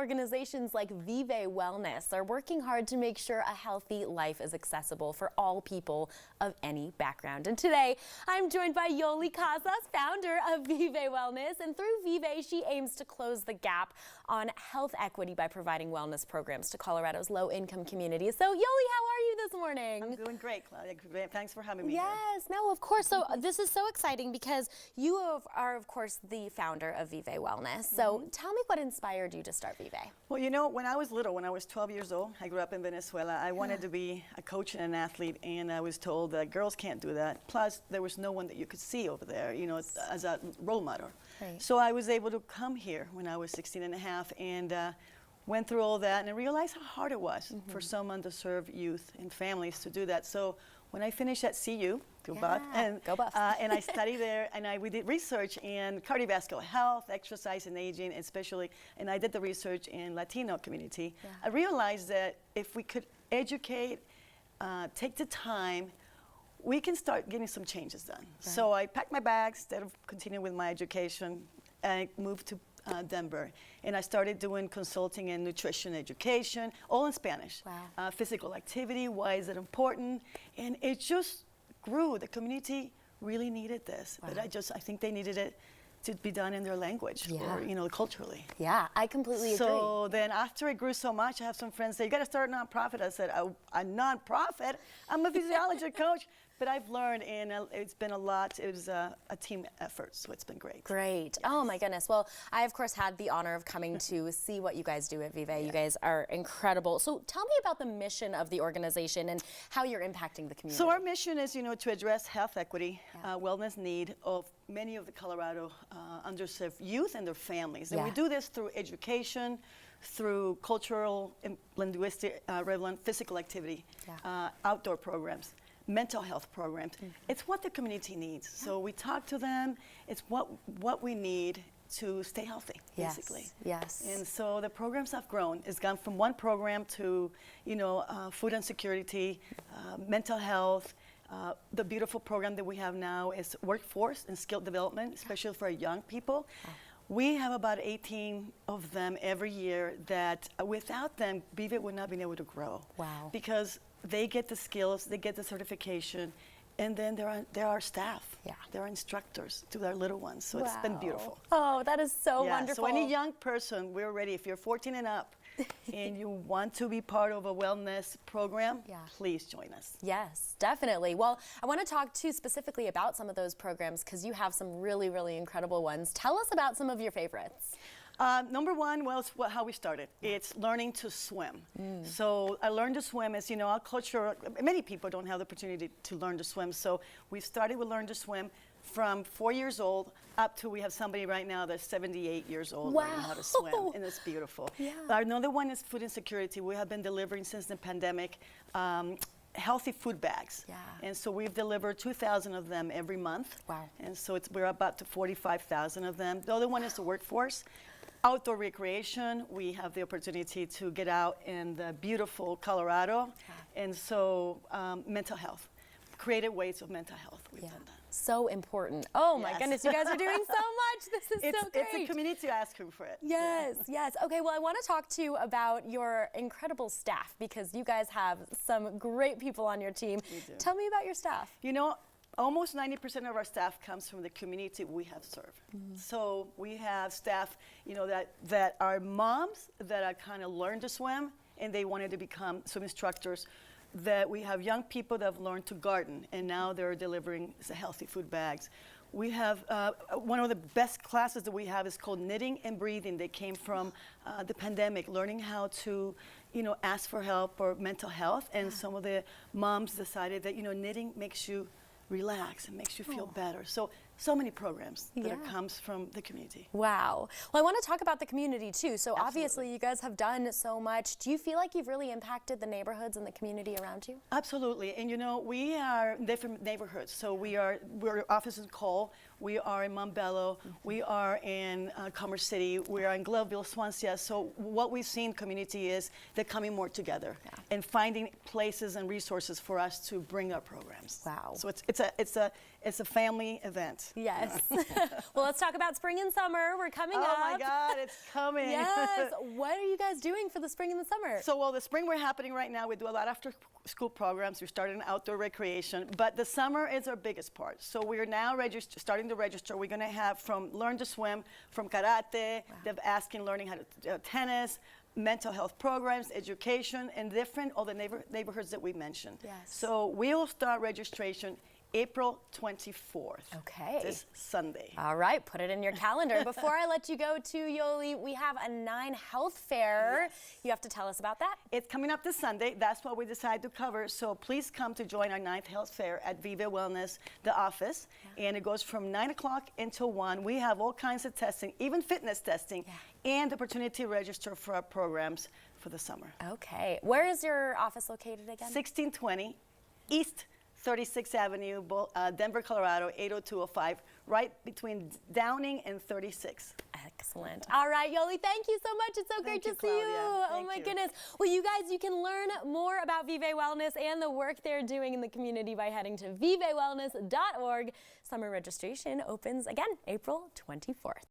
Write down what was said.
organizations like Vive Wellness are working hard to make sure a healthy life is accessible for all people of any background. And today, I'm joined by Yoli Casas, founder of Vive Wellness. And through Vive, she aims to close the gap on health equity by providing wellness programs to Colorado's low-income communities. So, Yoli, how are you this morning? I'm doing great, Claudia. Thanks for having me Yes, no, of course. So this is so exciting because you are, of course, the founder of Vive Wellness. So tell me what inspired you to start Vive. Well, you know, when I was little, when I was 12 years old, I grew up in Venezuela. I wanted to be a coach and an athlete, and I was told that girls can't do that. Plus, there was no one that you could see over there, you know, as a role model. Right. So I was able to come here when I was 16 and a half and went through all that and realized how hard it was for some underserved youth and families to do that. So when I finished at CU, go Buff, and I studied there, and we did research in cardiovascular health, exercise and aging, especially, and I did the research in Latino community. I realized that if we could educate, take the time, we can start getting some changes done. Right. So I packed my bags instead of continuing with my education, and I moved to Denver, and I started doing consulting and nutrition education, all in Spanish. Wow. Physical activity, why is it important? And it just grew. The community really needed this, but I think they needed it to be done in their language, or, you know, culturally. Yeah, I completely agree. So then after it grew so much, I have some friends say, you got to start a nonprofit. I said, a nonprofit? I'm a physiology coach. But I've learned, and it's been a lot. It was a team effort, so it's been great. Great. Yes. Oh, my goodness. Well, I, of course, had the honor of coming to see what you guys do at Vive. You guys are incredible. So tell me about the mission of the organization and how you're impacting the community. So our mission is, you know, to address health equity, wellness need of many of the Colorado underserved youth and their families. And we do this through education, through cultural, linguistic, relevant physical activity, outdoor programs, mental health programs. It's what the community needs. So we talk to them. It's what we need to stay healthy, basically. Yes. And so the programs have grown. It's gone from one program to, you know, food insecurity, mental health. The beautiful program that we have now is workforce and skill development, especially for young people. We have about 18 of them every year that without them, Vive would not be able to grow. Wow. Because they get the skills, they get the certification, and then there are staff. Yeah. There are instructors to their little ones. So it's been beautiful. Oh, that is so wonderful. So any young person, we're ready. If you're 14 and up and you want to be part of a wellness program, please join us. Yes, definitely. Well, I want to talk to you specifically about some of those programs because you have some really, really incredible ones. Tell us about some of your favorites. Number one, well, it's how we started. It's learning to swim. So I learned to swim. As you know, our culture, many people don't have the opportunity to learn to swim. So we started with Learn to Swim from 4 years old up to we have somebody right now that's 78 years old learning how to swim, and it's beautiful. Another one is food insecurity. We have been delivering since the pandemic healthy food bags. And so we've delivered 2,000 of them every month. Wow. And so we're about to 45,000 of them. The other one is the workforce. Outdoor recreation, we have the opportunity to get out in the beautiful Colorado. And so mental health, creative ways of mental health, we've done that. So important. Oh my goodness, you guys are doing so much. This is so great. It's a community asking for it. Yes, yes. Okay, well, I want to talk to you about your incredible staff because you guys have some great people on your team. We do. Tell me about your staff. You know, almost 90% of our staff comes from the community we have served. So we have staff, you know, that are moms that are kind of learned to swim and they wanted to become swim instructors. That we have young people that have learned to garden and now they're delivering healthy food bags. We have one of the best classes that we have is called Knitting and Breathing. They came from the pandemic, learning how to, you know, ask for help or mental health. And some of the moms decided that, you know, knitting makes you relax and makes you feel better. So many programs that comes from the community. Wow. Well, I want to talk about the community too. So obviously you guys have done so much. Do you feel like you've really impacted the neighborhoods and the community around you? Absolutely. And you know, we are different neighborhoods. So we're offices in Cole. we are in Montbello, we are in Commerce City, we are in Gloveville, Swansea. So what we've seen, community, is they're coming more together and finding places and resources for us to bring our programs. Wow. So it's a family event. Yes. Well, let's talk about spring and summer. We're coming up. Oh my God, it's coming. Yes. What are you guys doing for the spring and the summer? So, well, the spring we're happening right now. We do a lot after school programs. We started an outdoor recreation, but the summer is our biggest part. So we are now starting to register. We're going to have from learn to swim, from karate, they're asking learning how to tennis, mental health programs, education, and all the neighborhoods that we mentioned. Yes. So we'll start registration April 24th. Okay. This Sunday. All right, put it in your calendar. Before I let you go to Yoli, we have a 9 health fair. Yes. You have to tell us about that. It's coming up this Sunday. That's what we decided to cover. So please come to join our 9th health fair at Vive Wellness, the office. And it goes from 9 o'clock until 1. We have all kinds of testing, even fitness testing, and the opportunity to register for our programs for the summer. Okay. Where is your office located again? 1620 East 36th Avenue, Denver, Colorado, 80205, right between Downing and 36. Excellent. All right, Yoli, thank you so much. It's so great to see Claudia. you. Oh Thank my you. goodness. Well, you guys, you can learn more about Vive Wellness and the work they're doing in the community by heading to vivewellness.org. Summer registration opens again April 24th.